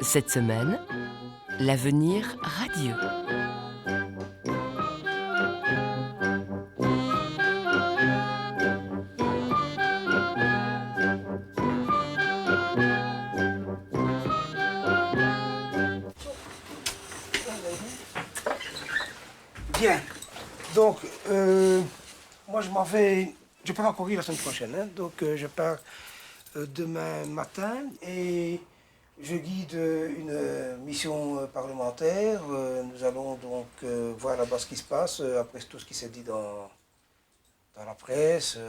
Cette semaine, l'avenir radieux. Bien. Donc, moi je m'en vais. Je pars en Corée la semaine prochaine. Hein. Donc, je pars demain matin et je guide une mission parlementaire. Nous allons donc voir là-bas ce qui se passe après tout ce qui s'est dit dans la presse,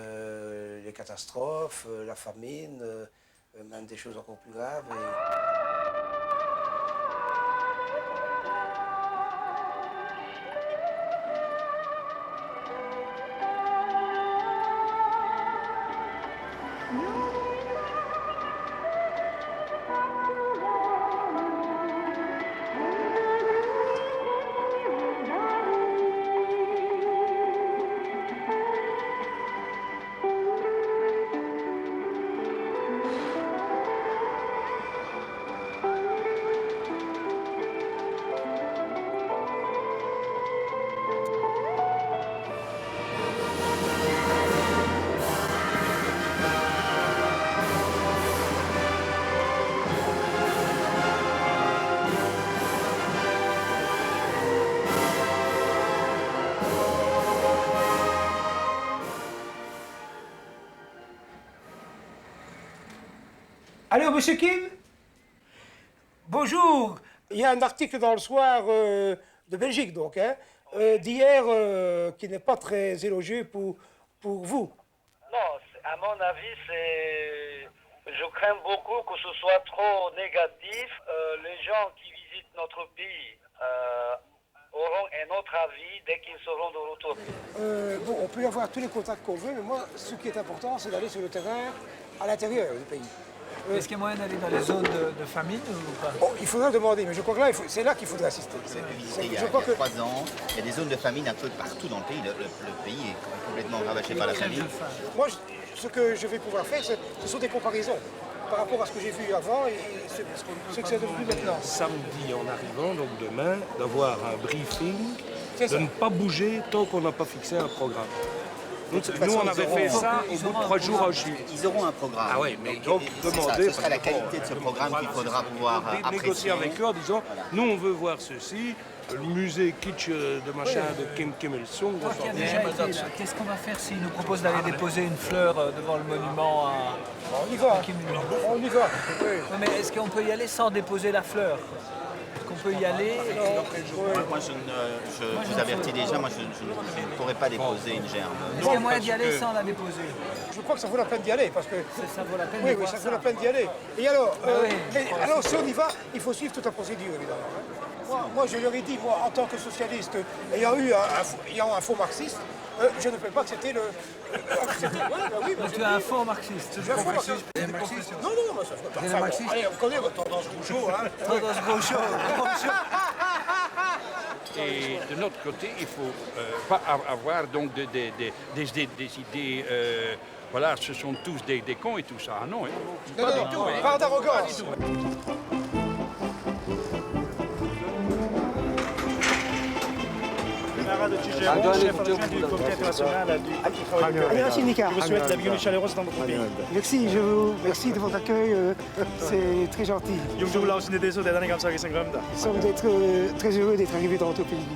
les catastrophes, la famine, même des choses encore plus graves. Allô, monsieur Kim? Bonjour. Il y a un article dans le Soir de Belgique, donc, hein, d'hier, qui n'est pas très élogieux pour vous. Non, à mon avis, je crains beaucoup que ce soit trop négatif. Les gens qui visitent notre pays auront un autre avis dès qu'ils seront de retour. Bon, on peut avoir tous les contacts qu'on veut, mais moi, ce qui est important, c'est d'aller sur le terrain à l'intérieur du pays. Est-ce qu'il y a moyen d'aller dans les zones de famine ou pas? Bon, il faudra demander, mais je crois que là, c'est là qu'il faudrait assister. Il y a 3 ans, il y a des zones de famine un peu partout dans le pays. Le pays est complètement ravaché par la famine. Moi, ce que je vais pouvoir faire, ce sont des comparaisons par rapport à ce que j'ai vu avant et ce que c'est devenu maintenant. Samedi en arrivant, donc demain, d'avoir un briefing, de ne pas bouger tant qu'on n'a pas fixé un programme. Donc, nous, on avait fait ça au bout de 3 jours en juillet. Ils auront un programme. Ah oui, mais donc demander... Ce sera la qualité de ce programme qu'il faudra pouvoir apprécier. Négocier avec eux en disant, nous, on veut voir ceci, le musée kitsch de machin de Kim Il-sung. Qu'est-ce qu'on va faire s'ils nous proposent d'aller déposer une fleur devant le monument à On y va, Kim Il-sung? on y va. Oui. Mais est-ce qu'on peut y aller sans déposer la fleur? Est-ce qu'on peut y aller? Moi, je vous avertis déjà, moi, je ne pourrais pas déposer une gerbe. Est-ce qu'il y a moyen d'y aller sans la déposer? Je crois que ça vaut la peine d'y aller parce que... Ça vaut la peine Oui, de oui, voir ça vaut la peine d'y aller. Et alors, oui. alors, si on y va, il faut suivre toute la procédure, évidemment. Hein. Moi, je leur ai dit, moi, en tant que socialiste, ayant un faux marxiste, je ne peux pas accepter le... oui, Donc tu es un faux marxiste. j'ai un faux marxiste. Non, non, moi, ça ne pas. Enfin, marxiste? allez, on connaît votre tendance Rougeau, hein. Tendance Gaucho. Et de notre côté, il ne faut pas avoir donc des idées, voilà, ce sont tous des cons et tout ça. Non, hein. Pas du tout. Hein. Pas d'arrogance. chef adjoint du comité international du travail du Merci, Nika. Je vous souhaite la bienvenue chaleureuse dans votre pays. Merci de votre accueil, c'est très gentil. Jag vill också det så den ganska så glömda. Nous sommes très heureux d'être arrivés dans votre pays.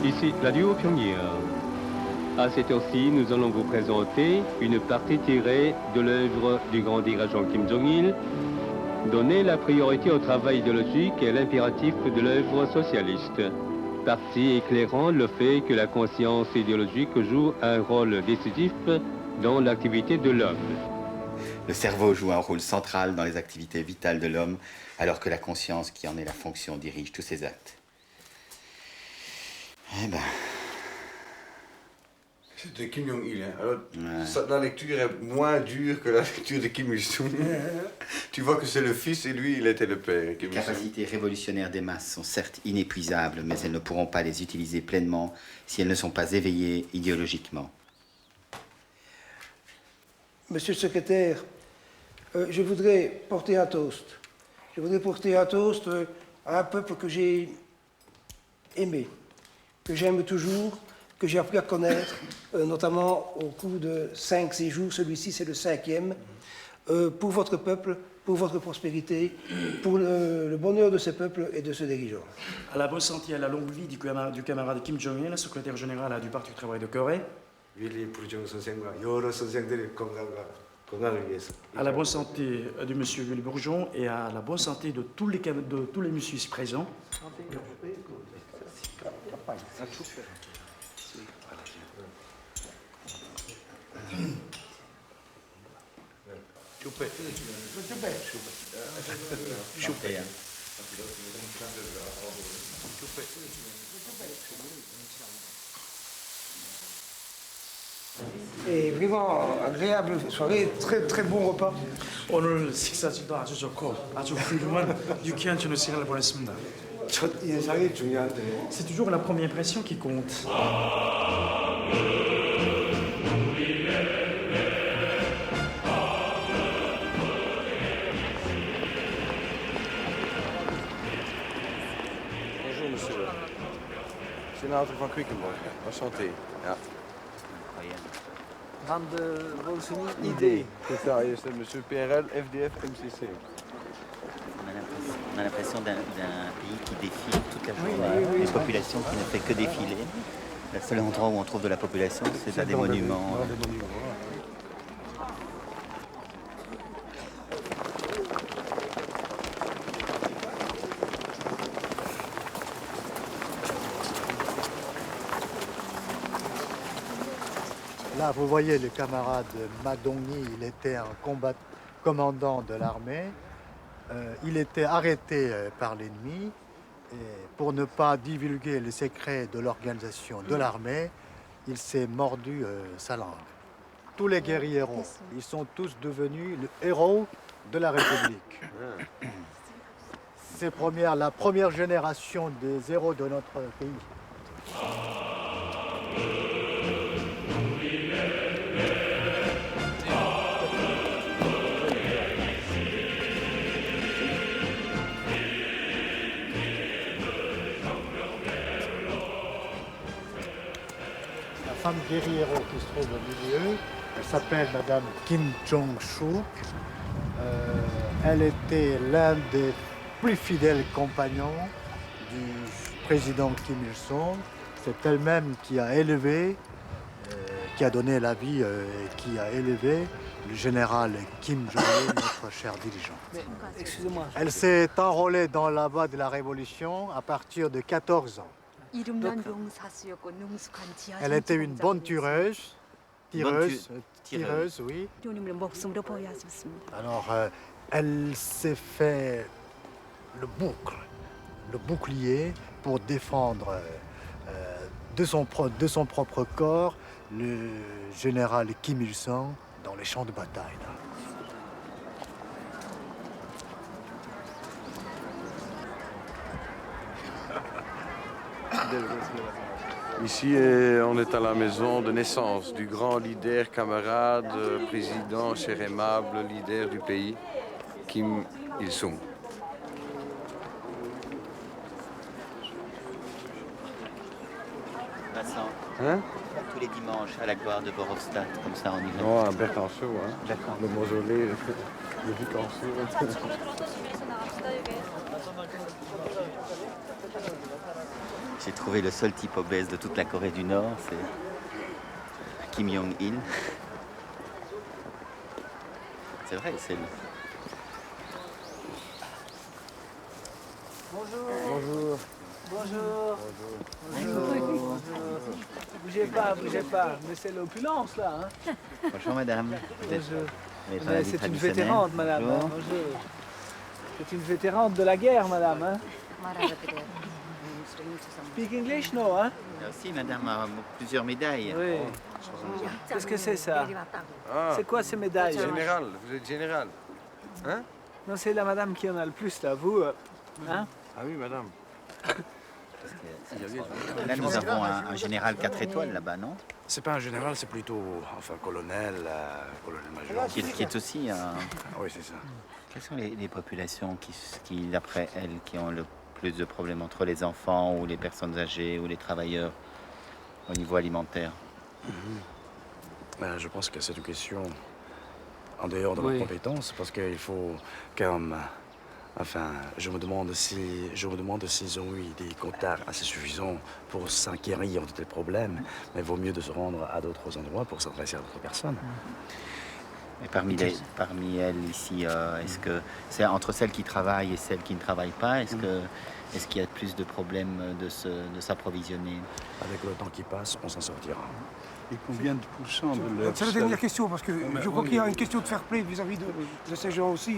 Ici Radio Pyongyang. À cette heure-ci, nous allons vous présenter une partie tirée de l'œuvre du grand dirigeant Kim Jong-il, donner la priorité au travail idéologique et l'impératif de l'œuvre socialiste. Partie éclairant le fait que la conscience idéologique joue un rôle décisif dans l'activité de l'homme. Le cerveau joue un rôle central dans les activités vitales de l'homme, alors que la conscience, qui en est la fonction, dirige tous ses actes. Eh ben... C'est de Kim Jong-il. Hein. Alors, la lecture est moins dure que la lecture de Kim Il-sung. Tu vois que c'est le fils et lui, il était le père. Les capacités révolutionnaires des masses sont certes inépuisables, mais elles ne pourront pas les utiliser pleinement si elles ne sont pas éveillées idéologiquement. Monsieur le secrétaire, je voudrais porter un toast. Je voudrais porter un toast à un peuple que j'ai aimé, que j'aime toujours, que j'ai appris à connaître, notamment au cours de 5 séjours. Celui-ci, c'est le 5e. Pour votre peuple, pour votre prospérité, pour le bonheur de ce peuple et de ce dirigeant. À la bonne santé et à la longue vie du camarade Kim Jong-il, secrétaire général du Parti du Travail de Corée. À la bonne santé de monsieur Willy Bourgeon et à la bonne santé de tous les messieurs ici présents. Et vraiment agréable soirée, très bon repas. 오늘 식사도 아주 좋고 아주 훌륭한 유쾌한 저녁 시간을 보냈습니다. 첫 인상이 중요한데. C'est toujours la première impression qui compte. Bonjour monsieur. Senator van Quickenborg. Enchanté. Ja. Van de Volkswagen ID. C'est ça, c'est monsieur PRL, FDF, MCC. On a l'impression d'un pays qui défile toute la journée, une population qui ne fait que défiler. Le seul endroit où on trouve de la population, c'est à des monuments. Là, vous voyez le camarade Ma Dong-ni, il était un commandant de l'armée. Il était arrêté par l'ennemi et pour ne pas divulguer les secrets de l'organisation de l'armée, il s'est mordu sa langue. Tous les guerriers, ils sont tous devenus les héros de la République. C'est la première génération des héros de notre pays. La femme guerriero qui se trouve au milieu, elle s'appelle Madame Kim Jong-suk. Elle était l'un des plus fidèles compagnons du président Kim Il-sung. C'est elle-même qui a élevé, qui a donné la vie et qui a élevé le général Kim Jong-il, notre cher dirigeant. Excusez-moi. Elle s'est enrôlée dans la voie de la Révolution à partir de 14 ans. Elle était une bonne tireuse, oui. Alors, elle s'est fait le bouclier pour défendre de son propre corps le général Kim Il-sung dans les champs de bataille. Ici, on est à la maison de naissance du grand leader, camarade, président, cher aimable, leader du pays, Kim Il-sung. Vincent, Hein? tous les dimanches à la gloire de Borovstadt, comme ça on y va. Non, à Bertanceau, hein. D'accord. Le mausolée de Bertanceau. J'ai trouvé le seul type obèse de toute la Corée du Nord, Kim Jong-il. C'est vrai, c'est... Bonjour. Bonjour. Bonjour. Bonjour. Bougez pas, mais c'est l'opulence là. Hein. Bonjour madame. Bonjour. C'est une vétérante, madame. Bonjour. Bonjour. C'est une vétérante de la guerre, madame. Hein. Speak English, no, hein? Il y a aussi madame a plusieurs médailles. Oui. Qu'est-ce que c'est ça? Ah, C'est quoi ces médailles? général, vous êtes général. Hein? Non, c'est la madame qui en a le plus là, vous. Hein? Ah oui, madame. Là, nous avons un général 4 étoiles là-bas, non? C'est pas un général, c'est plutôt, enfin, colonel-major. Qui est aussi un... Ah oui, c'est ça. Quelles sont les populations qui, d'après elle, qui ont le plus de problèmes entre les enfants ou les personnes âgées ou les travailleurs au niveau alimentaire? Ben, je pense que c'est une question en dehors de nos compétences, parce qu'il faut comme... Enfin, je me demande s'ils ont eu des contacts assez suffisants pour s'inquérir de tels problèmes, mais il vaut mieux de se rendre à d'autres endroits pour s'adresser à d'autres personnes. Et parmi elles ici, est-ce que c'est entre celles qui travaillent et celles qui ne travaillent pas, est-ce qu'il y a plus de problèmes de s'approvisionner? Avec le temps qui passe, on s'en sortira. Et combien de pourcents de leur... C'est la dernière question, parce que je crois qu'il y a une question de fair play vis-à-vis de ces gens aussi.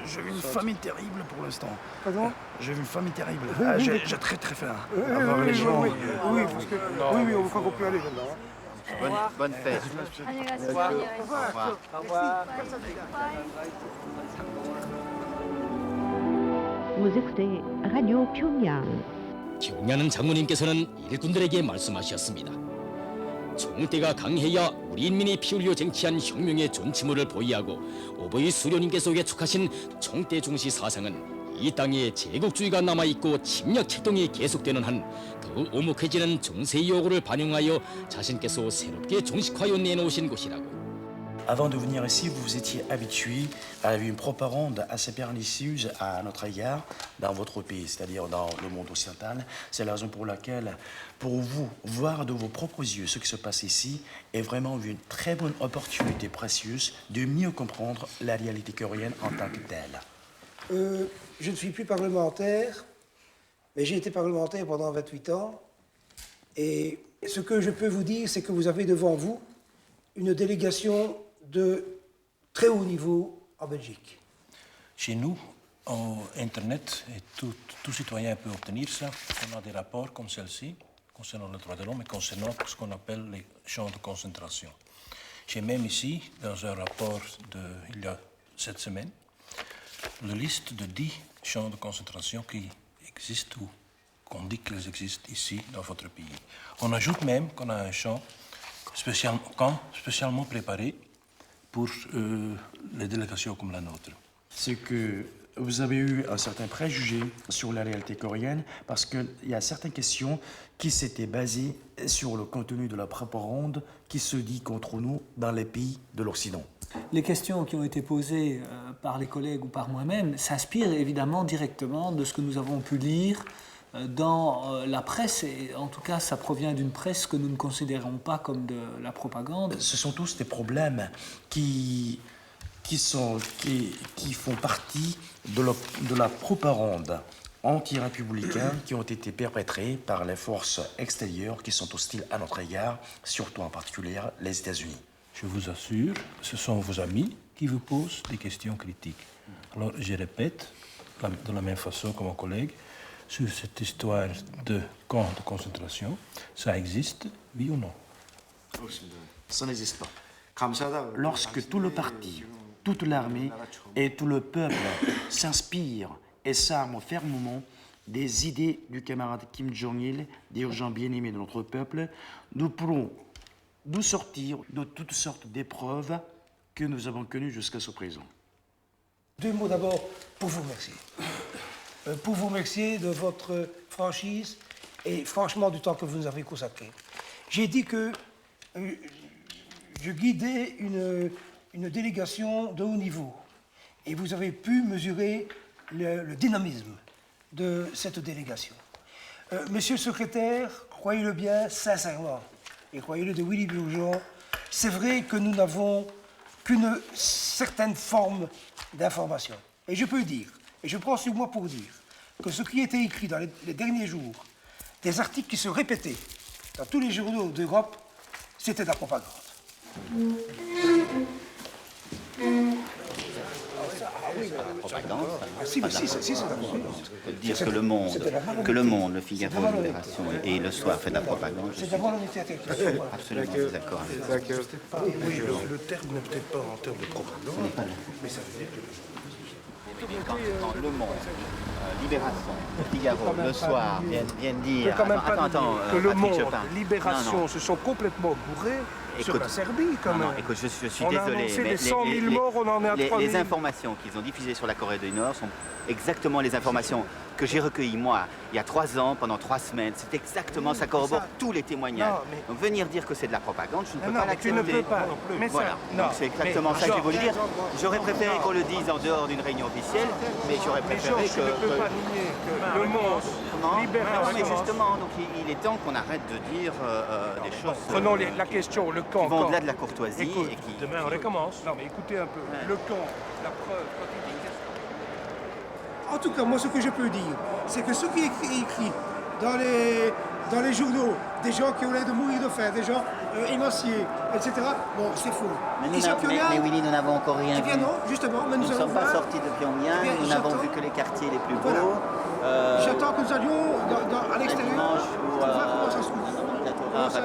J'ai vu une famine terrible pour l'instant. Pardon? J'ai vu une famine terrible. J'ai très très faim. Oui, parce que... Oui, on croit qu'on peut aller maintenant. Bonne fête. Au revoir. Au revoir. Vous écoutez Radio Pyongyang. 경야는 장모님께서는 일꾼들에게 말씀하셨습니다. 총대가 강해야 우리 인민이 피 흘려 쟁취한 혁명의 존치물을 보위하고 오버의 수료님께서 개축하신 총대 중시 사상은 이 땅에 제국주의가 남아있고 침략 활동이 계속되는 한 더욱 오목해지는 정세의 요구를 반영하여 자신께서 새롭게 종식하여 내놓으신 곳이라고. Avant de venir ici, vous vous étiez habitué à une propagande assez pernicieuse à notre égard dans votre pays, c'est-à-dire dans le monde occidental. C'est la raison pour laquelle, pour vous, voir de vos propres yeux ce qui se passe ici est vraiment une très bonne opportunité précieuse de mieux comprendre la réalité coréenne en tant que telle. Je ne suis plus parlementaire, mais j'ai été parlementaire pendant 28 ans. Et ce que je peux vous dire, c'est que vous avez devant vous une délégation de très haut niveau en Belgique. Chez nous, Internet, et tout citoyen peut obtenir ça. On a des rapports comme celle-ci, concernant le droit de l'homme et concernant ce qu'on appelle les champs de concentration. J'ai même ici, dans un rapport il y a 7 semaines, la liste de 10 champs de concentration qui existent ou qu'on dit qu'ils existent ici dans votre pays. On ajoute même qu'on a un champ spécialement préparé pour les délégations comme la nôtre. C'est que vous avez eu un certain préjugé sur la réalité coréenne parce qu'il y a certaines questions qui s'étaient basées sur le contenu de la propagande qui se dit contre nous dans les pays de l'Occident. Les questions qui ont été posées par les collègues ou par moi-même s'inspirent évidemment directement de ce que nous avons pu lire dans la presse, et en tout cas ça provient d'une presse que nous ne considérons pas comme de la propagande. Ce sont tous des problèmes qui font partie de la propagande anti-républicaine qui ont été perpétrées par les forces extérieures qui sont hostiles à notre égard, surtout en particulier les États-Unis. Je vous assure, ce sont vos amis qui vous posent des questions critiques. Alors je répète, de la même façon que mon collègue, sur cette histoire de camp de concentration, ça existe, oui ou non? Ça n'existe pas. Lorsque tout le parti, toute l'armée et tout le peuple s'inspirent et s'arment fermement des idées du camarade Kim Jong-il, des gens bien-aimés de notre peuple, nous pourrons nous sortir de toutes sortes d'épreuves que nous avons connues jusqu'à ce présent. 2 mots d'abord pour vous remercier. Pour vous remercier de votre franchise et franchement du temps que vous nous avez consacré. J'ai dit que je guidais une délégation de haut niveau et vous avez pu mesurer le dynamisme de cette délégation. Monsieur le secrétaire, croyez-le bien, sincèrement, et croyez-le, de Willy Bourgeon, c'est vrai que nous n'avons qu'une certaine forme d'information. Et je peux dire, et je prends sur moi pour dire, que ce qui était écrit dans les derniers jours, des articles qui se répétaient dans tous les journaux d'Europe, c'était de la propagande. Si, c'est de la propagande. Dire que le Monde, le Figaro, Libération et Le Soir fait de la propagande. C'est d'abord l'honnêteté intellectuelle. Absolument, je suis d'accord avec ça. Oui, le terme n'est peut-être pas en termes de propagande, mais ça veut dire que... Quand Le Monde, Libération, Figaro, Le Soir viennent dire... quand même pas que Le Monde, Libération non. se sont complètement bourrés sur la Serbie, quand même. Écoute, je suis On a désolé, annoncé mais les 100 000 morts, on en est à 3 000. les informations qu'ils ont diffusées sur la Corée du Nord sont exactement les informations que j'ai recueillies, moi, il y a 3 ans, pendant 3 semaines. C'est exactement, ça corrobore tous les témoignages. Donc venir dire que c'est de la propagande, je ne peux pas l'accepter. Tu ne peux pas. Mais voilà, donc c'est exactement ça que je voulais dire. J'aurais préféré qu'on le dise en dehors d'une réunion officielle, mais j'aurais préféré que... tu ne peux pas nier que Le Monde, Libération... Non, mais justement, donc il est temps qu'on arrête de dire des choses... Prenons la question, le camp. Qui vont au-delà de la courtoisie. Écoute, et qui... demain on recommence. Non mais écoutez un peu. Le camp, la preuve, quand il dit... En tout cas, moi, ce que je peux dire, c'est que ce qui est écrit dans les journaux, des gens qui ont l'air de mourir de faim, des gens émanciés, etc., bon, c'est faux. Mais Willy, nous n'avons encore rien vu. Eh bien non, justement, mais nous ne sommes pas sortis de Pyongyang, nous n'avons vu que les quartiers les plus beaux. J'attends que nous allions à l'extérieur pour voir comment ça se passe.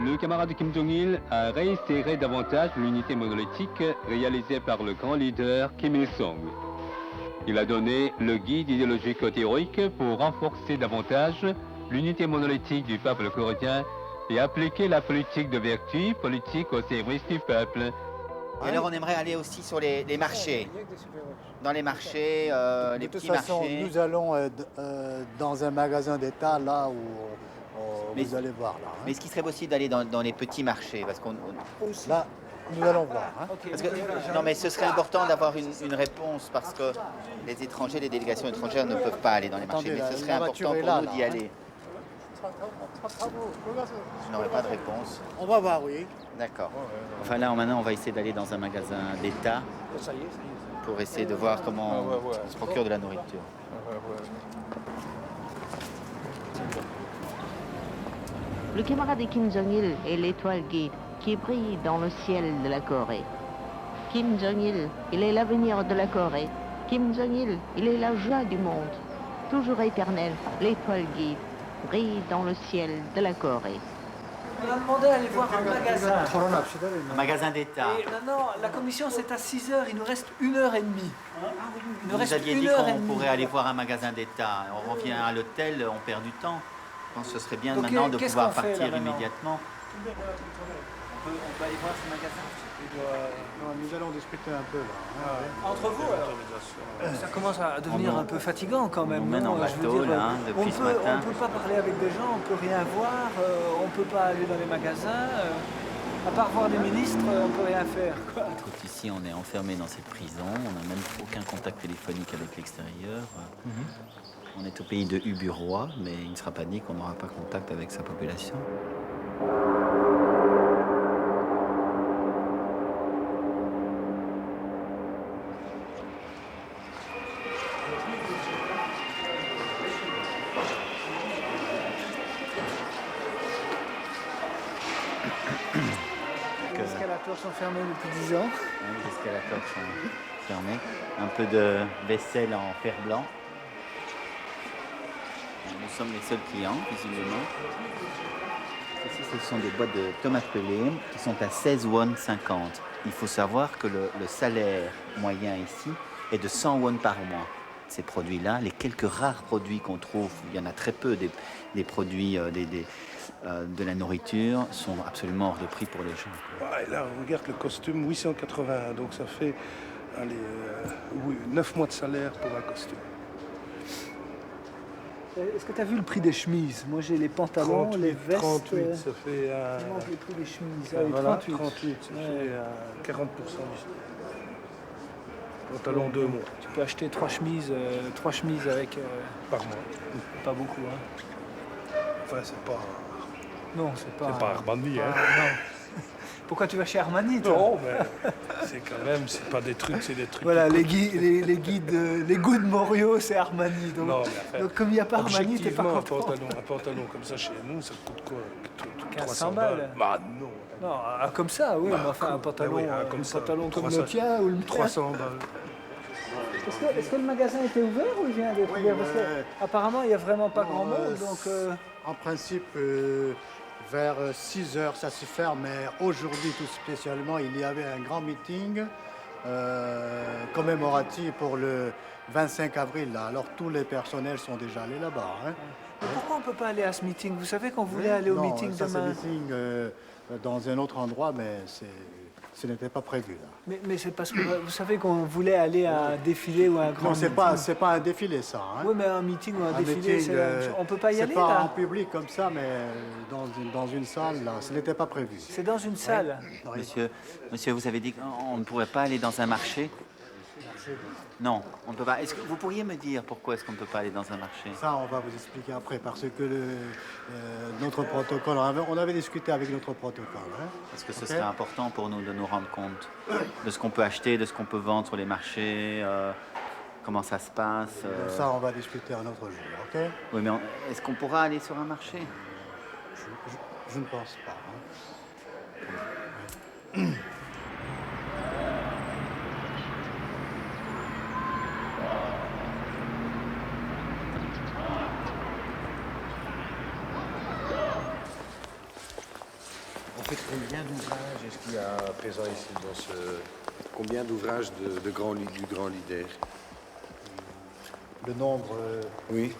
Le camarade Kim Jong-il a réitéré davantage l'unité monolithique réalisée par le grand leader Kim Il-sung. Il a donné le guide idéologique théorique pour renforcer davantage l'unité monolithique du peuple coréen et appliquer la politique de vertu, politique au service du peuple. Et alors on aimerait aller aussi sur les marchés. Dans les marchés, les petits marchés. De toute façon, nous allons dans un magasin d'État, là où vous allez voir. Là, hein. Mais est-ce qu'il serait possible d'aller dans les petits marchés parce qu'on... Là, nous allons voir. Hein. Parce que, non, mais ce serait important d'avoir une réponse parce que les étrangers, les délégations étrangères ne peuvent pas aller dans les marchés. Mais ce serait important pour nous d'y aller. Je n'aurai pas de réponse. On va voir, oui. D'accord. Enfin là, maintenant, on va essayer d'aller dans un magasin d'État pour essayer de voir comment on se procure de la nourriture. Le camarade de Kim Jong-il est l'étoile guide qui brille dans le ciel de la Corée. Kim Jong-il, il est l'avenir de la Corée. Kim Jong-il, il est la joie du monde. Toujours éternel, l'étoile guide brille dans le ciel de la Corée. On a demandé à aller voir un magasin. Un magasin d'État. Et maintenant, la commission, c'est à 6 heures, il nous reste 1h30. Vous aviez dit qu'on pourrait aller voir un magain d'État. On revient à l'hôtel, on perd du temps. Je pense que ce serait bien maintenant de pouvoir partir immédiatement. On peut aller voir ce magasin. Non, nous allons discuter un peu là. Entre vous alors. Ça commence à devenir un peu fatigant quand même. On mène en bateau là, depuis ce matin. On ne peut pas parler avec des gens, on ne peut rien voir, on ne peut pas aller dans les magasins. À part voir les ministres, on ne peut rien faire. Quoi. Écoute, ici on est enfermé dans cette prison, on n'a même aucun contact téléphonique avec l'extérieur. On est au pays de Uburoi, mais il ne sera pas dit qu'on n'aura pas contact avec sa population. Les escalators sont fermés depuis 10 ans. Oui, les escalators sont fermés. Un peu de vaisselle en fer blanc. Nous sommes les seuls clients, visiblement. Ici, ce sont des boîtes de tomates pelées qui sont à 16 won 50. il faut savoir que le salaire moyen ici est de 100 won par mois. Ces produits-là, les quelques rares produits qu'on trouve, il y en a très peu, des produits, de la nourriture, sont absolument hors de prix pour les gens. Ouais, là, regarde le costume, 880, donc ça fait 9 mois de salaire pour un costume. Est-ce que tu as vu le prix des chemises? Moi j'ai les pantalons, 38, les vestes. 38, ça fait... le prix des chemises. voilà, 38. 38, ça fait 40% du pantalon 2 mois. Tu peux acheter 3 chemises avec... Par mois. Pas beaucoup, hein. Enfin, c'est pas... Non, c'est pas... C'est pas Armani, hein. non. Pourquoi tu vas chez Armani, toi? Non, mais c'est quand même, c'est pas des trucs, c'est des trucs... Voilà, les goûts de Morio, c'est Armani. Donc, non, mais donc comme il n'y a pas Armani, t'es pas content. Un pantalon comme ça chez nous, ça coûte quoi? 1500 balles. Bah non. Non, comme ça, oui, mais enfin un pantalon, comme le tien ou le mien. 300 balles. Est-ce que le magasin était ouvert ou il vient d'être ouvert? Parce que, apparemment, il n'y a vraiment pas grand monde. Donc, En principe, vers 6 heures, ça se ferme. Mais aujourd'hui, tout spécialement, il y avait un grand meeting commémoratif pour le 25 avril. Là. Alors, tous les personnels sont déjà allés là-bas. Hein. Mais pourquoi on ne peut pas aller à ce meeting? Vous savez qu'on voulait aller au meeting ça, demain. C'est meeting dans un autre endroit, mais ce n'était pas prévu. Là. Mais c'est parce que vous savez qu'on voulait aller à un défilé ou à un grand meeting. Non, c'est pas un défilé, ça. Hein. Oui, mais un meeting ou un défilé, on ne peut pas y aller, là. C'est pas en là. public comme ça, mais dans une salle, là. Ce n'était pas prévu. C'est dans une salle. Oui. Monsieur, vous avez dit qu'on ne pourrait pas aller dans un marché? Non, on ne peut pas. Est-ce que vous pourriez me dire pourquoi est-ce qu'on ne peut pas aller dans un marché? Ça, on va vous expliquer après, parce que notre protocole, on avait discuté avec notre protocole. Hein. Parce que ce serait important pour nous de nous rendre compte de ce qu'on peut acheter, de ce qu'on peut vendre sur les marchés, comment ça se passe. Ça, on va discuter un autre jour, ok? Oui, mais est-ce qu'on pourra aller sur un marché? Je ne pense pas. Hein. Combien d'ouvrages est-ce qu'il y a présent ici dans Combien d'ouvrages du grand leader? Le nombre... Oui.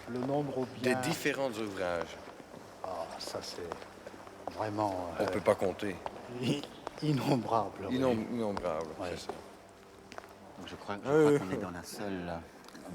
Le nombre ou bien... Des différents ouvrages. Ah, ça c'est vraiment... On ne peut pas compter. Innombrable. Innombrable, ouais. C'est ça. Donc je crois qu'on est dans la seule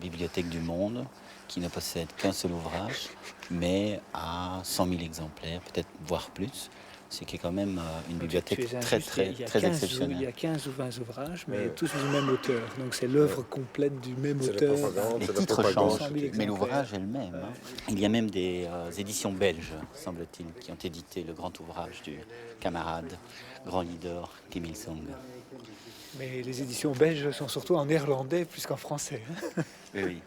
bibliothèque du monde qui ne possède qu'un seul ouvrage, mais à 100 000 exemplaires, peut-être voire plus. Ce qui est quand même une bibliothèque très exceptionnelle. Il y a 15 ou 20 ouvrages, mais tous du même auteur. Donc c'est l'œuvre complète du même auteur. Les titres changent, mais l'ouvrage est le même. Hein. Il y a même des éditions belges, semble-t-il, qui ont édité le grand ouvrage du camarade, grand leader Kim Il-sung. Mais les éditions belges sont surtout en néerlandais plus qu'en français. Oui.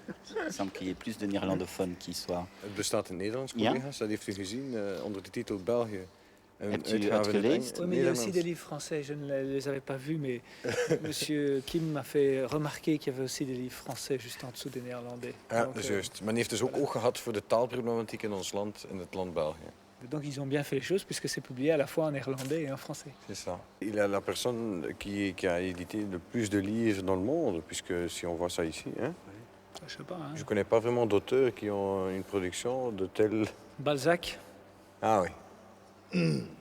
Il semble qu'il y ait plus de néerlandophones qui soient... Het bestaat in Nederlands, collega's. Dat heeft u gezien onder de titel België. Hebt u het gelezen? Oui, mais il y a aussi des livres français. Je ne les avais pas vus, mais monsieur Kim m'a fait remarquer qu'il y avait aussi des livres français juste en dessous des néerlandais. Ja, dat is juist. Men heeft dus ook oog gehad voor de taalproblematiek in ons land, in het land België. Donc ils ont bien fait les choses puisque c'est publié à la fois en néerlandais et en français. C'est ça. Il est la personne qui a édité le plus de livres dans le monde, puisque si on voit ça ici, hein, je sais pas. Hein. Je connais pas vraiment d'auteurs qui ont une production de tel... Balzac. Ah oui.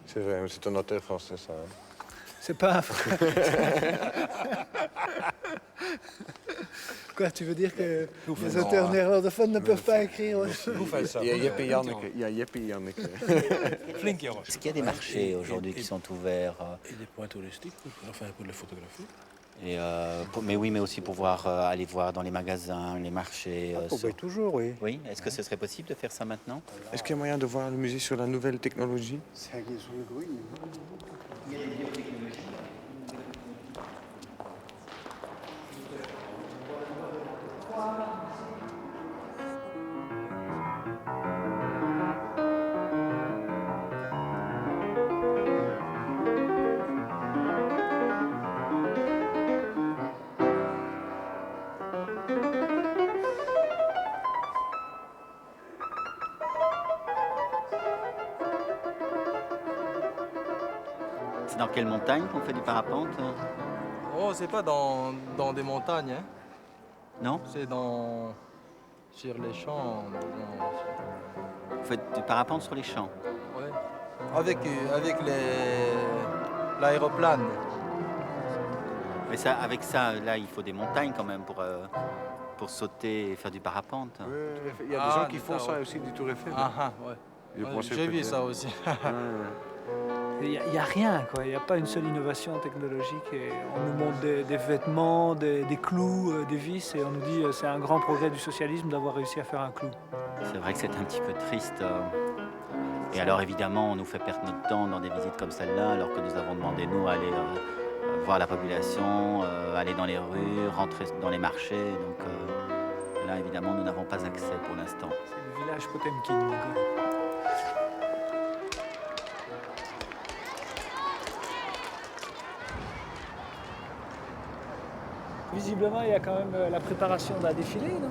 C'est vrai, c'est un auteur français, ça. Hein. C'est pas... Quoi, tu veux dire que les auteurs néerlandophones ne peuvent pas écrire aussi? Il y a Jeppe et Janneke. Est-ce qu'il y a des marchés aujourd'hui qui sont ouverts? Et des points touristiques, pour les photographier. Mais oui, mais aussi pouvoir aller voir dans les magasins, les marchés. Oui, toujours, oui. Oui, est-ce que ce serait possible de faire ça maintenant? Est-ce qu'il y a moyen de voir le musée sur la nouvelle technologie? C'est dans quelle montagne qu'on fait du parapente? Oh, c'est pas dans des montagnes, hein. Non? C'est sur les champs. Vous faites du parapente sur les champs? Ouais. Avec l'aéroplane. Mais ça, avec ça, là, il faut des montagnes quand même pour sauter et faire du parapente. Il y a des gens qui font ça aussi du Tour Eiffel. Ouais, j'ai vu ça aussi. Il n'y a rien, quoi. Il n'y a pas une seule innovation technologique. Et on nous montre des vêtements, des clous, des vis, et on nous dit c'est un grand progrès du socialisme d'avoir réussi à faire un clou. C'est vrai que c'est un petit peu triste. Et alors évidemment, on nous fait perdre notre temps dans des visites comme celle-là, alors que nous avons demandé, nous, à aller voir la population, aller dans les rues, rentrer dans les marchés. Donc là, évidemment, nous n'avons pas accès pour l'instant. C'est le village Potemkin. Donc. Visiblement, il y a quand même la préparation d'un défilé, non?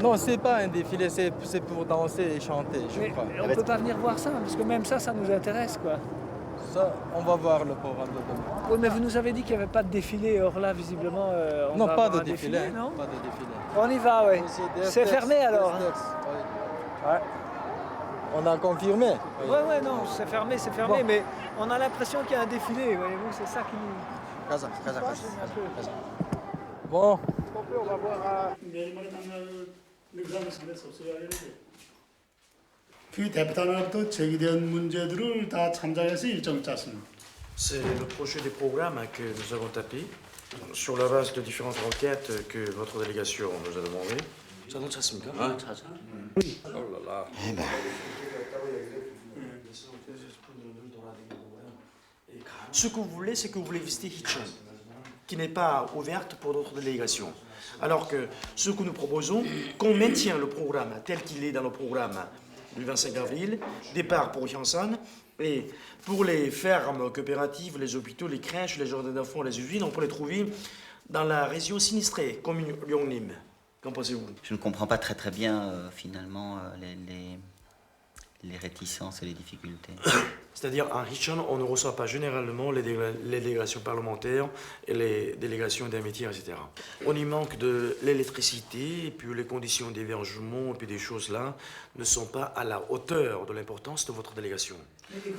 Non, c'est pas un défilé, c'est pour danser et chanter, je crois. On ne peut pas venir voir ça, parce que même ça nous intéresse, quoi. Ça, on va voir le programme de demain. Oui, mais vous nous avez dit qu'il n'y avait pas de défilé, or là, visiblement, on non, va pas avoir de un défilé, non? pas de défilé. On y va, oui. C'est fermé, alors? Ouais. On a confirmé. Oui, non, c'est fermé, bon. Mais on a l'impression qu'il y a un défilé, voyez-vous, c'est ça qui nous... Casa. Bon. On va voir 그 대표단으로부터 제기된 문제들을 다 참작해서 일정을 짰습니다. C'est le projet des programmes que nous avons tapé sur la base de différentes enquêtes que votre délégation nous a demandées. 자동 찾습니까? 아, 찾아. 올라라. Ce que vous voulez, c'est que vous voulez visiter Hitchin, qui n'est pas ouverte pour d'autres délégations. Alors que ce que nous proposons, qu'on maintient le programme tel qu'il est dans le programme du 25 avril, départ pour Hyansan, et pour les fermes coopératives, les hôpitaux, les crèches, les jardins d'enfants, les usines, on peut les trouver dans la région sinistrée, comme Lyon-Nîmes. Qu'en pensez-vous? Je ne comprends pas très bien, finalement, les réticences et les difficultés. C'est-à-dire, en Hitchin, on ne reçoit pas généralement les délégations parlementaires et les délégations des métiers, etc. On y manque de l'électricité, et puis les conditions d'hébergement, et puis des choses-là, ne sont pas à la hauteur de l'importance de votre délégation.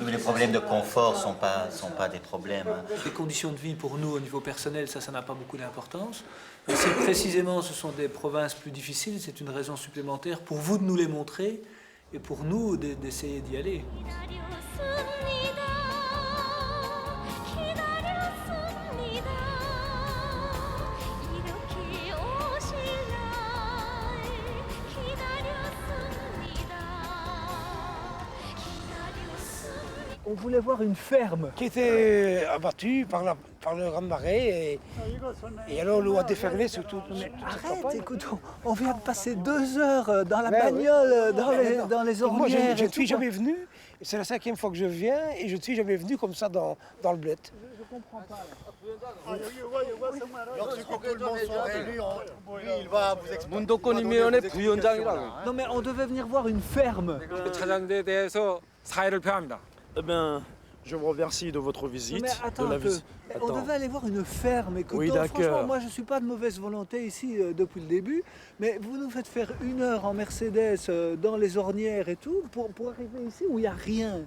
Mais les problèmes de confort ne sont pas des problèmes. Les conditions de vie pour nous au niveau personnel, ça n'a pas beaucoup d'importance. Mais si précisément ce sont des provinces plus difficiles, c'est une raison supplémentaire pour vous de nous les montrer et pour nous d'essayer d'y aller. On voulait voir une ferme qui était abattue par le grand marée et alors l'eau a déferlé sur tout. Mais arrête, écoute, on vient de passer 2 heures dans la bagnole, dans les ornières. Moi, je ne suis jamais venu, c'est la 5e fois que je viens et je ne suis jamais venu comme ça dans le bled. Je comprends pas. Lorsque tout le monde sera réunis, il va vous expliquer. 문도권위원회 부위원장이라고. Non mais on devait venir voir une ferme. 차장대에 대해서 사의를 표합니다. Eh bien, je vous remercie de votre visite. Mais attends un peu. On devait aller voir une ferme. Écoute, oui, franchement, moi je ne suis pas de mauvaise volonté ici depuis le début, mais vous nous faites faire 1 heure en Mercedes dans les ornières et tout pour arriver ici où il n'y a rien.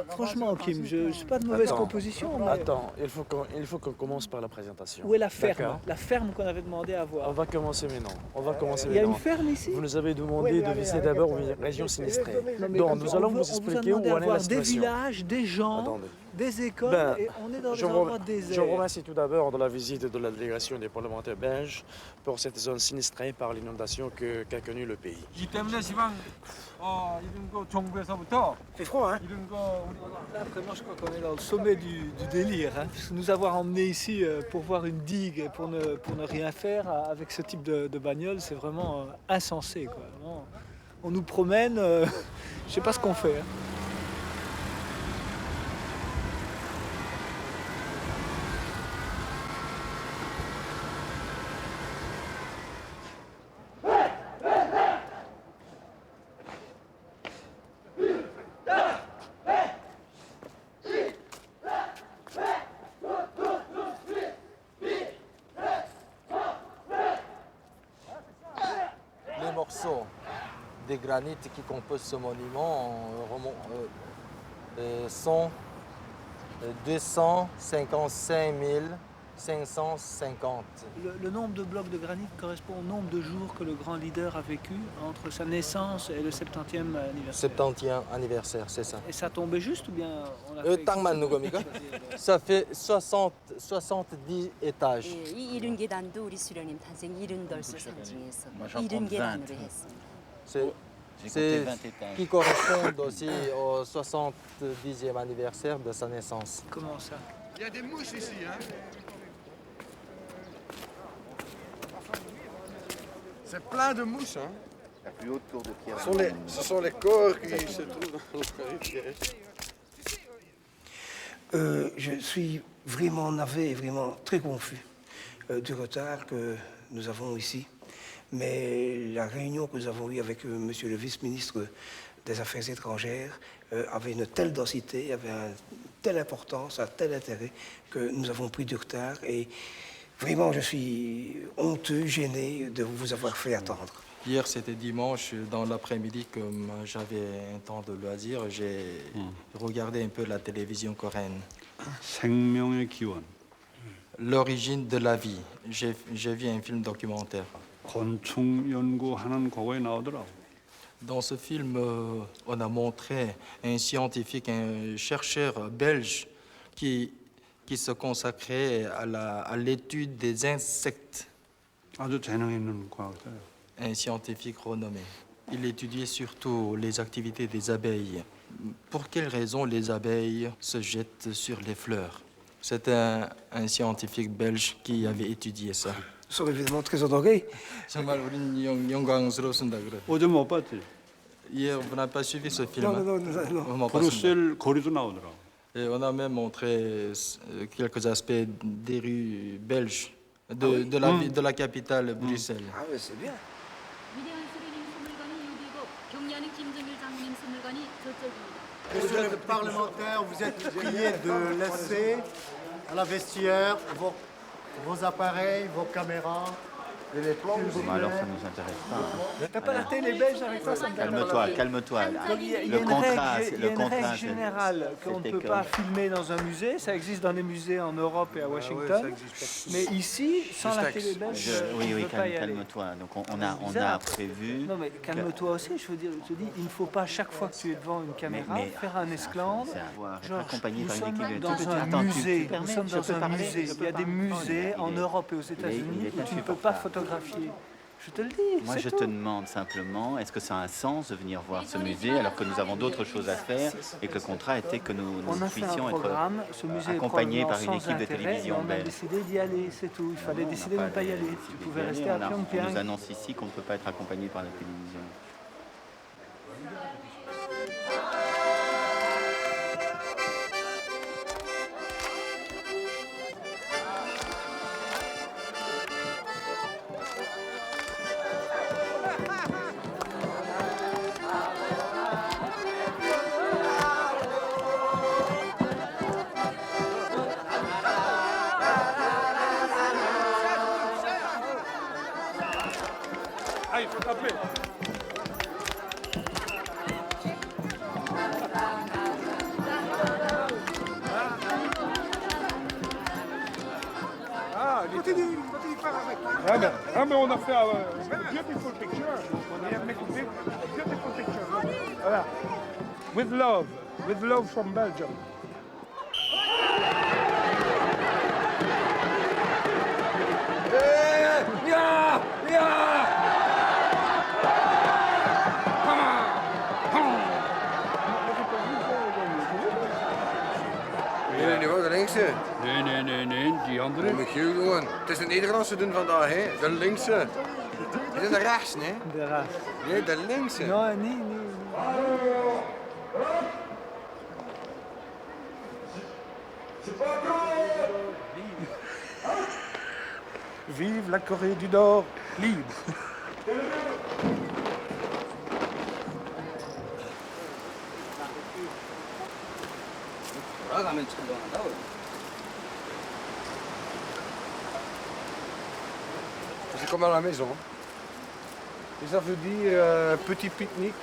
Franchement, Kim, je ne suis pas de mauvaise composition. Mais... Attends, il faut qu'on commence par la présentation. Où est la ferme? La ferme qu'on avait demandé à voir. On va commencer maintenant. Il y a une ferme ici? Vous nous avez demandé de visiter d'abord une région sinistrée. Donc nous allons vous expliquer où en est la situation. Des villages, des gens, des écoles, et on est dans des endroits déserts. Je vous remercie tout d'abord de la visite de la délégation des parlementaires belges pour cette zone sinistrée par l'inondation qu'a connue le pays. C'est froid, hein? Là, vraiment, je crois qu'on est dans le sommet du délire. Hein. Nous avoir emmenés ici pour voir une digue, pour ne rien faire avec ce type de bagnole, c'est vraiment insensé, quoi. Vraiment, on nous promène, je ne sais pas ce qu'on fait. Hein. de granit qui composent ce monument sont 255 550. Le nombre de blocs de granit correspond au nombre de jours que le grand leader a vécu entre sa naissance et le 70e anniversaire. 70e anniversaire, c'est ça. Et ça tombait juste ou bien on a Ça fait 70 étages. 이 이륜 계단도 우리 수련님 탄생 이륜돌수 상징해서 이륜 계단으로 했습니다. C'est qui correspond aussi au 70e anniversaire de sa naissance. Comment ça? Il y a des mouches ici, hein? C'est plein de mouches, hein? La plus haute tour de pierre. Ce sont les corps qui se trouvent dans le piège. Je suis vraiment navré et vraiment très confus du retard que nous avons ici. Mais la réunion que nous avons eue avec monsieur le vice-ministre des Affaires étrangères avait une telle densité, avait une telle importance, un tel intérêt que nous avons pris du retard. Et vraiment, je suis honteux, gêné de vous avoir fait attendre. Hier, c'était dimanche, dans l'après-midi, comme j'avais un temps de loisir, j'ai regardé un peu la télévision coréenne. 생명의 기원. L'origine de la vie. J'ai vu un film documentaire. 곤충 연구하는 거기에 나오더라고. Dans ce film, on a montré un scientifique, un chercheur belge qui se consacrait à l'étude des insectes. 아주 재능 있는 과학자예요. Un scientifique renommé. Il étudiait surtout les activités des abeilles. Pour quelles raisons les abeilles se jettent sur les fleurs? C'est un scientifique belge qui avait étudié ça. Nous sommes évidemment très honorés. 정말 우린 영광스럽습니다. 그래. 어제 못 봤지? Hier, vous n'avez pas suivi ce film? Non. 브루셀 거리도 나오더라고. Et on a même montré quelques aspects des rues belges, de la capitale, Bruxelles. Ah oui, c'est bien. Monsieur le parlementaire, vous êtes prié de laisser à la vestiaire vos appareils, vos caméras. Alors ça nous intéresse pas. T'as pas la télé belge avec ça, ça me Calme-toi, calme-toi. Il y a une règle générale qu'on ne peut pas filmer dans un musée. Ça existe dans les musées en Europe et à Washington. Mais ici, sans la télé belge, oui, calme-toi. Donc on a prévu... Non mais calme-toi aussi, je veux dire, je te dis, il ne faut pas chaque fois que tu es devant une caméra faire un esclandre. Accompagné par une équipe de... Nous sommes dans un musée, nous sommes dans un musée. Il y a des musées en Europe et aux États-Unis où tu ne peux pas photographier. Je te le dis. Moi, je te demande simplement, est-ce que ça a un sens de venir voir ce musée alors que nous avons d'autres choses à faire et que le contrat était que nous puissions être accompagnés par une équipe de télévision belge. On a décidé d'y aller, c'est tout. Il fallait décider de ne pas y aller. Tu pouvais rester à Pyongyang. On nous annonce ici qu'on ne peut pas être accompagné par la télévision. Ah, il faut taper. Continue par avec. Ah, mais on a fait un beautiful picture. On a fait a beautiful picture. Voilà. With love from Belgium. Nee, de linkse. Nee, die andere. Michiel gewoon. Het is een Nederlandse doen vandaag, hè. De linkse. Dit is de rechts, nee? De rechts. Nee, de linkse. Nee. Vive la Corée du Nord libre. C'est comme à la maison. Et ça veut dire petit pique-nique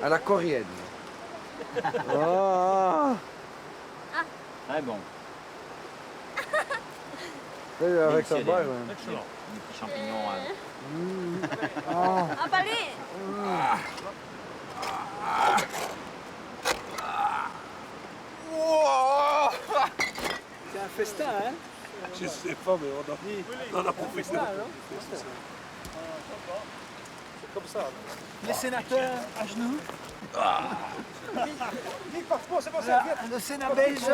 à la coréenne. Ah. Très bon. Et avec sa barre. Excellent. Des petits champignons. Ah, 빨리! C'est un festin, hein? Je sais pas, mais on a profité. C'est comme ça. Les sénateurs à genoux. Le Sénat belge.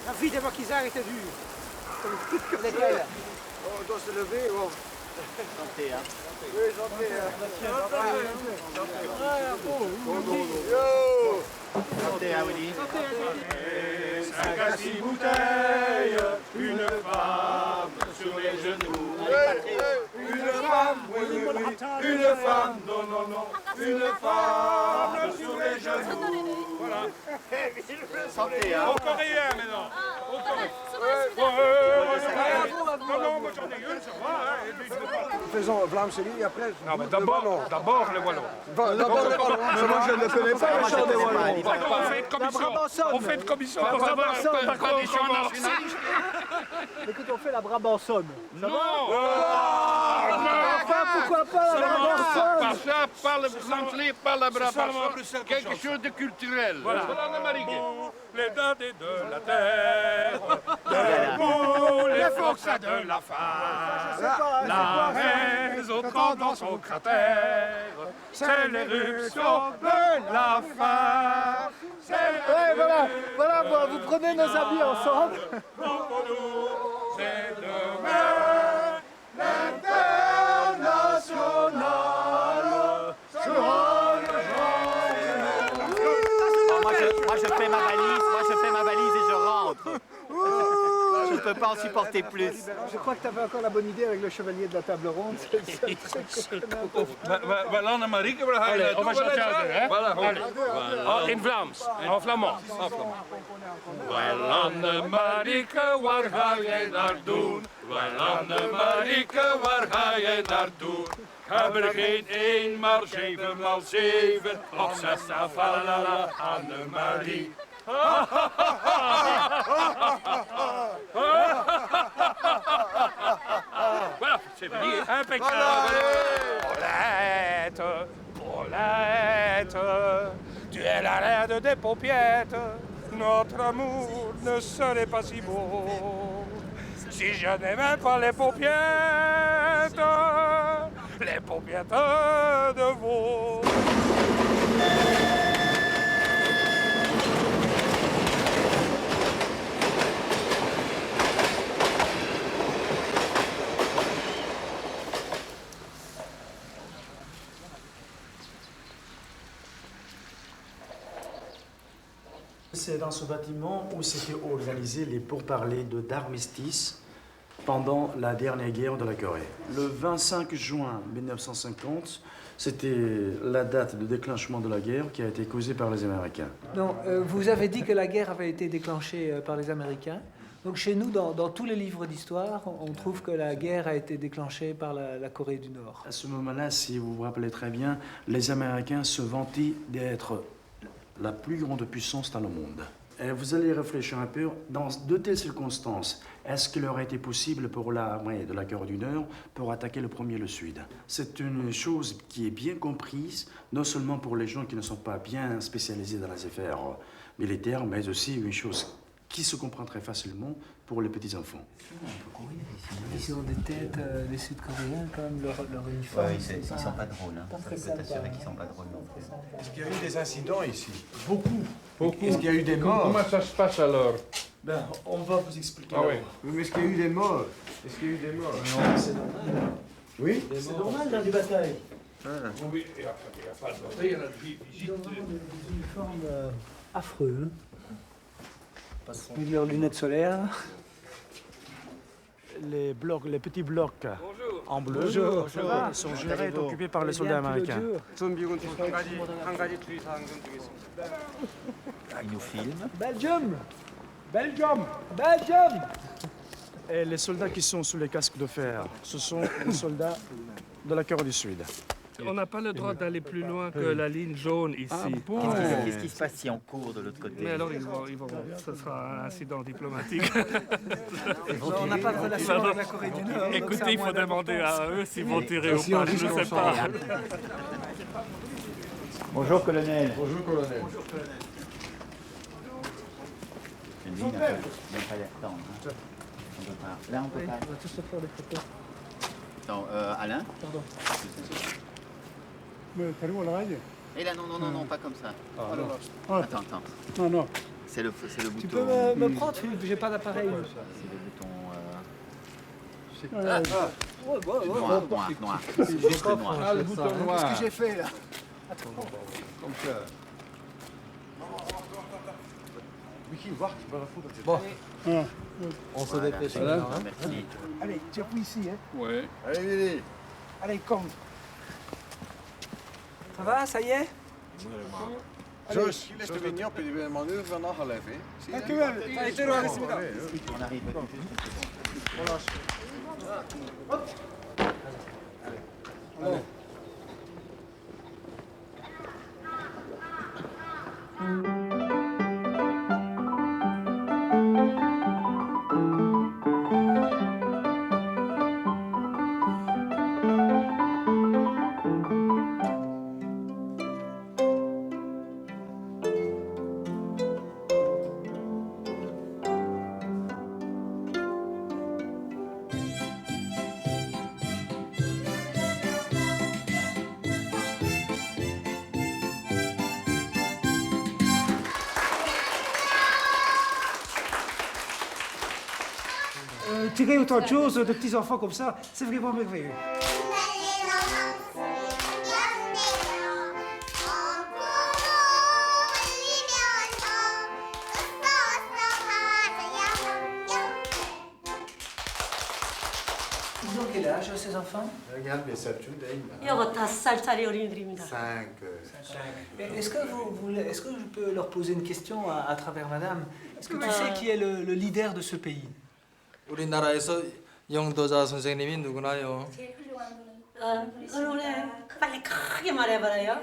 La fille des maquisards était dure. Lesquels? On doit se lever. Oh. Santé, hein. Oui, santé. Santé, hein, Willy. 5 à 6 bouteilles, une femme sur les genoux. Une femme, oui, oui, oui. Une femme, non, non, non. Une femme sur les genoux. Voilà. Santé, hein. Au coréen maintenant. Au coréen. Non, non, moi j'en ai une, ça va. Faisons Vlaamse ligne après. Non, mais d'abord le wallon. D'abord le wallon. Moi je ne connais pas le chant des wallons. On fait une commission. On fait une commission pour savoir la tradition nationale. Écoute, on fait la Brabançonne. Ça Non. Enfin, pourquoi pas la Brabançonne? Pas ça, pas le français, pas la Brabançonne. Quelque chose de culturel. Voilà. Les dadés de la terre, debout les forçats de la femme, la raison tremble dans son cratère, c'est l'éruption de la femme. Ouais, voilà, vous prenez nos habits ensemble. C'est demain l'international sera le Moi je fais ma valise et je rentre. Je ne peux pas en supporter plus. Je crois que tu avais encore la bonne idée avec le chevalier de la table ronde. Wel, Anne-Marieke, waar ga je Allez, naartoe? on va chanter un peu, hein? Voilà, Allez. voilà. In Vlaams, en flamand. Wel, Anne-Marieke, waar ga jij naartoe? Wel, Anne-Marieke, waar ga jij naartoe? Heb er geen 1, maar 7 maal 7. Op 6 falala, Anne-Marie. Voilà, c'est fini. Impeccable. Paulette, tu es la reine des paupiettes. Notre amour ne serait pas si beau si je n'aimais pas les paupiettes de veau. C'est dans ce bâtiment où s'étaient organisés les pourparlers d'armistice pendant la dernière guerre de la Corée. Le 25 juin 1950, c'était la date de déclenchement de la guerre qui a été causée par les Américains. Non, vous avez dit que la guerre avait été déclenchée par les Américains. Donc chez nous, dans tous les livres d'histoire, on trouve que la guerre a été déclenchée par la Corée du Nord. À ce moment-là, si vous vous rappelez très bien, les Américains se vantaient d'être la plus grande puissance dans le monde. Et vous allez réfléchir un peu, dans de telles circonstances, est-ce qu'il aurait été possible pour l'armée de la Corée du Nord pour attaquer le premier le Sud? C'est une chose qui est bien comprise, non seulement pour les gens qui ne sont pas bien spécialisés dans les affaires militaires, mais aussi une chose qui se comprend très facilement pour les petits-enfants. Ils ont des têtes, les Sud-Coréens, quand même, leur uniforme. Oui, ils sont pas drôles. Hein. Je peux t'assurer qu'ils sont pas drôles non plus. Est-ce qu'il y a eu des incidents ici? Beaucoup. Est-ce qu'il y a eu des morts? Comment ça se passe alors? Ben, on va vous expliquer. Ah oui. Mais est-ce qu'il y a eu des morts? Est-ce qu'il y a eu des morts? Non, c'est normal. Oui? C'est normal dans les batailles. Oui, il n'y a pas de bataille, il y a des visites. Ils ont vraiment des uniformes affreux. Avec leurs lunettes solaires. Les petits blocs Bonjour. En bleu. Bonjour. Ça va. Son gilet est occupé par les soldats américains. Il nous filme. Belgium! Belgium! Belgium! Et les soldats qui sont sous les casques de fer, ce sont les soldats de la Corée du Sud. On n'a pas le droit d'aller plus loin que la ligne jaune ici. Qu'est-ce qui se passe si on court de l'autre côté? Mais alors, ce sera un incident diplomatique. On n'a pas de relation avec la Corée du Nord. Écoutez, il faut demander à eux s'ils vont tirer ou pas, je ne sais pas. Bonjour, colonel. Bonjour, colonel. Une ligne, on n'a pas l'air temps. Hein. On peut pas. Là, on peut pas. On va tous se faire des photos. Attends, Alain? Pardon. Et là, non, pas comme ça. Attends. Non. C'est le bouton. Tu peux me prendre, Philippe, j'ai pas d'appareil. C'est le bouton. Noir. Juste noir. Ah, le bouton noir. Qu'est-ce que j'ai fait là? Attends. Comme ça. Bon. On se dépêche. Voilà. Merci. Allez, tu appuies ici, hein? Ouais. Allez, Willy. Allez, comme. Ça va, ça y est? Jos, Slovenië op de manoeuvre nagelegd, hè? Zie je? Dank u wel. On arrive. Tirer autant de choses de petits enfants comme ça, c'est vraiment merveilleux. Ils ont quel âge, ces enfants? Regarde, mais ça tue, 이거 5살짜리 어린이들입니다. 5. Est-ce que je peux leur poser une question à travers madame? Est-ce que tu sais qui est le leader de ce pays? 우리나라에서 영도자 선생님이 누구나요? 언론에 빨리 크게 말해봐라요.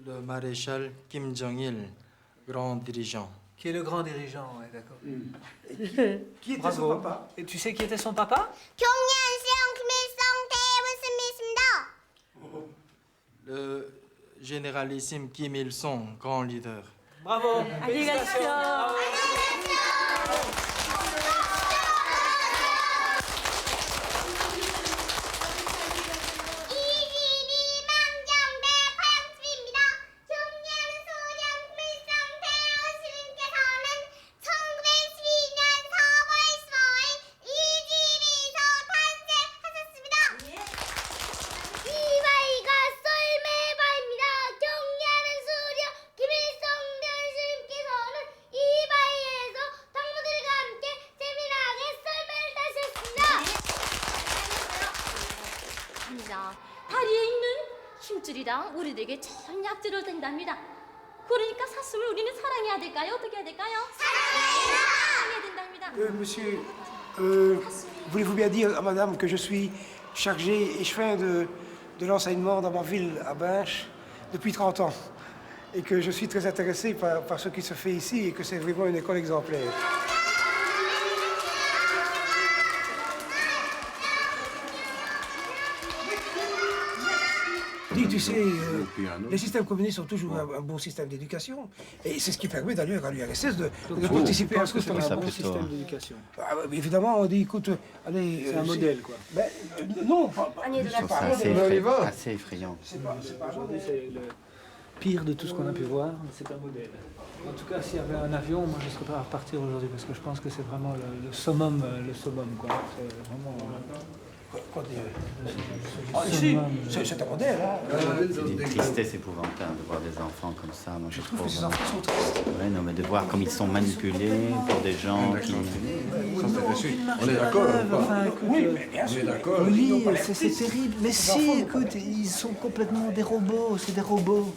Le maréchal Kim Jong-il, grand dirigeant. Qui est le grand dirigeant, ouais, d'accord. Qui était son papa? Et tu sais qui était son papa? Le généralissime Kim Il-sung, grand leader. Bravo. 안녕하세요. 다리에 있는 힘줄이랑 우리들에게 좋은 약줄을 된답니다. 그러니까 사슴을 우리는 사랑해야 될까요? 어떻게 해야 될까요? 사랑해야 된답니다. Monsieur, voulez-vous bien dire à madame que je suis chargé et je fais de l'enseignement dans ma ville, à Binche, depuis 30 ans. Et que je suis très intéressé par ce qui se fait ici et que c'est vraiment une école exemplaire. Dis, tu sais, les systèmes communistes ont toujours un bon système d'éducation. Et c'est ce qui permet d'ailleurs à l'URSS de participer à ce que c'est un bon système d'éducation. Évidemment, on dit, écoute, allez... C'est un modèle, quoi. Ben, non, pas assez effrayant. Aujourd'hui, c'est le pire de tout ce qu'on a pu voir, mais c'est un modèle. En tout cas, s'il y avait un avion, moi je serais pas à repartir aujourd'hui parce que je pense que c'est vraiment le summum, quoi. C'est vraiment... Ici, c'est un modèle. Hein. C'est une tristesse épouvantable de voir des enfants comme ça. Moi, je trouve que ces enfants sont tristes. Ouais, non, mais de voir comme ils sont manipulés pour des gens qui... On est d'accord Oui, mais bien sûr. Oui, c'est terrible. Mais si, écoute, ils sont complètement des robots, c'est des robots.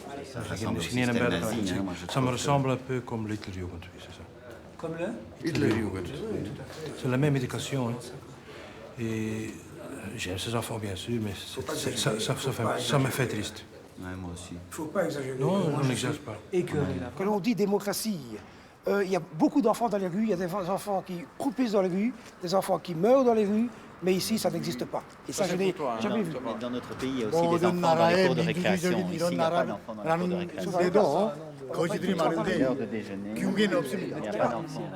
Ça me ressemble un peu comme l'Hitlerjugend, c'est ça. Comme le Hitlerjugend. C'est la même éducation. Hein. Et j'aime ces enfants, bien sûr, mais ça me fait triste. Ouais, moi aussi. Il ne faut pas exagérer. Non, on n'exagère pas. Quand on dit démocratie, il y a beaucoup d'enfants dans les rues, il y a des enfants qui croupissent dans les rues, des enfants qui meurent dans les rues, mais ici, ça n'existe pas. Et ça, je n'ai jamais vu. Mais dans notre pays, il y a aussi des enfants dans les cours de récréation. Ici, il n'y a pas d'enfants dans les cours de récréation. 거지들이 많은데 기후계는 없습니다. Il n'y a pas d'enfants.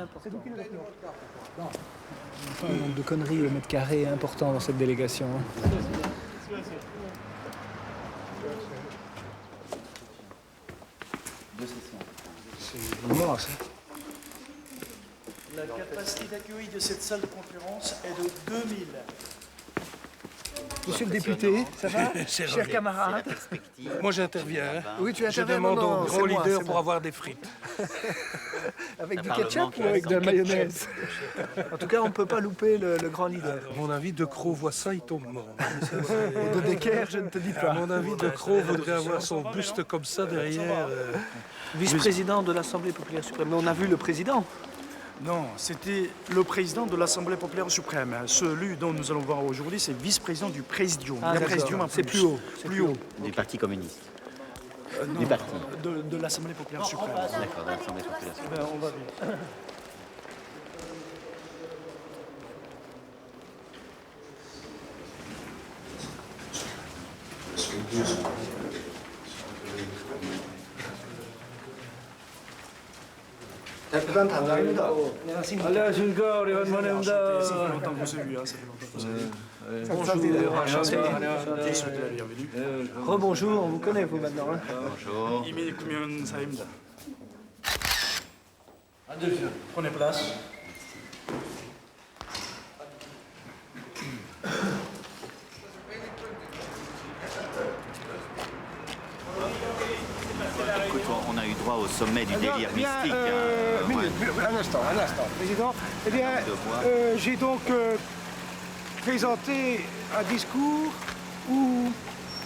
Un nombre de conneries au mètre carré important dans cette délégation. C'est immense. La capacité d'accueil de cette salle de conférence est de 2000. Monsieur le député, ça va? Chers camarades. Moi j'interviens. Hein. Oui, tu Je interviens. demande Non, au c'est grand moi, leader c'est pour moi. avoir des frites. Avec du ketchup ou avec de la mayonnaise? En tout cas, on ne peut pas louper le grand leader. À mon avis, De Croo voit ça, il tombe mort. De Decker, je ne te dis pas. À mon avis, De Croo voudrait avoir son buste comme ça derrière. Vice-président de l'Assemblée populaire suprême. Mais on a vu le président. Non, c'était le président de l'Assemblée populaire suprême. Celui dont nous allons voir aujourd'hui, c'est vice-président du Présidium. Ah, Il y a Présidium en c'est plus haut. Plus haut. Du Parti communiste. Non, Du parti. de l'Assemblée populaire suprême. D'accord, de l'Assemblée populaire. Ben, on va bien. 대표단 단장입니다. 안녕하십니까, 우리 원만입니다. Ça fait longtemps qu'on s'est vu, hein, ça fait longtemps qu'on s'est vu. Bonjour, enchanté. Je souhaite la bienvenue. Rebonjour, on vous connaît vous maintenant. Hein. Bonjour. 이미 구면 사입니다. 앉으세요. Prenez place. Écoute, on a eu droit au sommet du délire mystique. Un instant, Président. Eh bien, j'ai donc présenté un discours où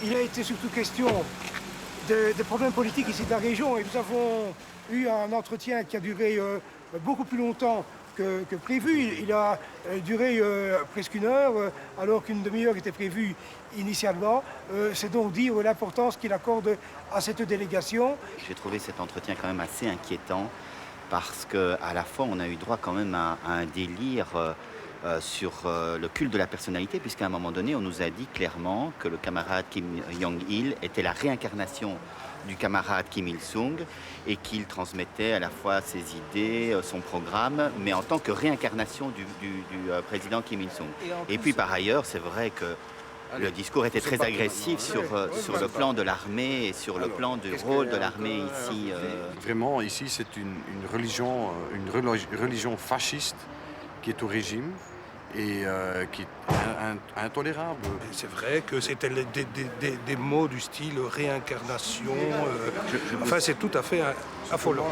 il a été surtout question des problèmes politiques ici de la région et nous avons eu un entretien qui a duré beaucoup plus longtemps que prévu. Il a duré presque une heure alors qu'une demi-heure était prévue initialement. C'est donc dire l'importance qu'il accorde à cette délégation. J'ai trouvé cet entretien quand même assez inquiétant parce qu'à la fois on a eu droit quand même à un délire sur le culte de la personnalité, puisqu'à un moment donné on nous a dit clairement que le camarade Kim Jong-il était la réincarnation du camarade Kim Il-sung et qu'il transmettait à la fois ses idées, son programme, mais en tant que réincarnation du président Kim Il-sung. Et puis par ailleurs, c'est vrai que le discours était très agressif sur le plan de l'armée et sur le plan du rôle de l'armée ici. Vraiment, ici, c'est une religion fasciste qui est au régime et qui est intolérable. C'est vrai que c'était des mots du style réincarnation. Enfin, c'est tout à fait affolant.